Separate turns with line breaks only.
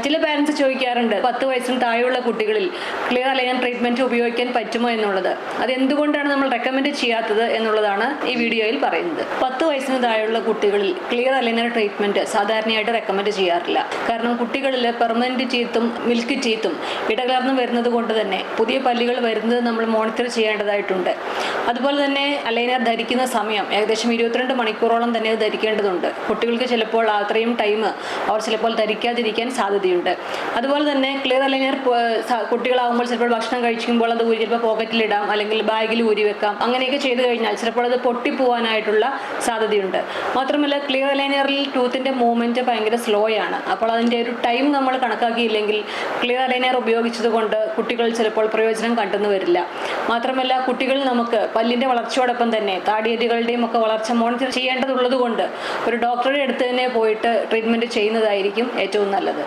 ചില പാരൻസ് ചോദിക്കാറുണ്ട് 10 വയസ്സിന് താഴെയുള്ള കുട്ടികളിൽ ക്ലിയർ അലൈനർ ട്രീറ്റ്മെന്റ് ഉപയോഗിക്കാൻ പറ്റുമോ എന്നുള്ളത്. അതെന്തുകൊണ്ടാണ് നമ്മൾ റെക്കമെൻഡ് ചെയ്യാത്തത് എന്നുള്ളതാണ് ഈ വീഡിയോയിൽ പറയുന്നത്. 10 വയസ്സിന് താഴെയുള്ള കുട്ടികളിൽ ക്ലിയർ അലൈനർ ട്രീറ്റ്മെന്റ് സാധാരണയായിട്ട് റെക്കമെൻഡ് ചെയ്യാറില്ല. കാരണം കുട്ടികളിൽ പെർമനന്റ് ടീത്തും മിൽക്ക് ടീത്തും ഇടകലർന്ന് വരുന്നത് കൊണ്ട് തന്നെ പുതിയ പല്ലുകൾ വരുന്നത് നമ്മൾ മോണിറ്റർ ചെയ്യേണ്ടതായിട്ടുണ്ട്. അതുപോലെ തന്നെ അലൈനർ ധരിക്കുന്ന സമയം ഏകദേശം 22 മണിക്കൂറോളം തന്നെ അത് ധരിക്കേണ്ടതുണ്ട്. കുട്ടികൾക്ക് ചിലപ്പോൾ അത്രയും ടൈം അവർ ചിലപ്പോൾ ധരിക്കാതിരിക്കാൻ സാധ്യതയുണ്ട്. അതുപോലെ തന്നെ ക്ലിയർ അലൈനർ കുട്ടികളാകുമ്പോൾ ചിലപ്പോൾ ഭക്ഷണം കഴിക്കുമ്പോൾ അത് ചിലപ്പോൾ പോക്കറ്റിലിടാം, അല്ലെങ്കിൽ ബാഗിൽ ഊരി വെക്കാം. അങ്ങനെയൊക്കെ ചെയ്തു കഴിഞ്ഞാൽ ചിലപ്പോൾ അത് പൊട്ടിപ്പോവാനായിട്ടുള്ള സാധ്യതയുണ്ട്. മാത്രമല്ല ക്ലിയർ അലൈനറിൽ ടൂത്തിന്റെ മൂവ്മെന്റ് ഭയങ്കര സ്ലോ ആണ്. അപ്പോൾ അതിൻ്റെ ഒരു ടൈം നമ്മൾ കണക്കാക്കിയില്ലെങ്കിൽ ക്ലിയർ അലൈനർ ഉപയോഗിച്ചത് കൊണ്ട് കുട്ടികൾ ചിലപ്പോൾ പ്രയോജനം കണ്ടെന്ന് വരില്ല. മാത്രമല്ല കുട്ടികൾ നമുക്ക് പല്ലിന്റെ വളർച്ചയോടൊപ്പം തന്നെ താടിയരികളുടെയും ഒക്കെ വളർച്ച മോണിറ്റർ ചെയ്യേണ്ടതുള്ളത് കൊണ്ട് ഒരു ഡോക്ടറുടെ അടുത്ത് തന്നെ പോയിട്ട് ട്രീറ്റ്മെന്റ് ചെയ്യുന്നതായിരിക്കും ഏറ്റവും നല്ലത്.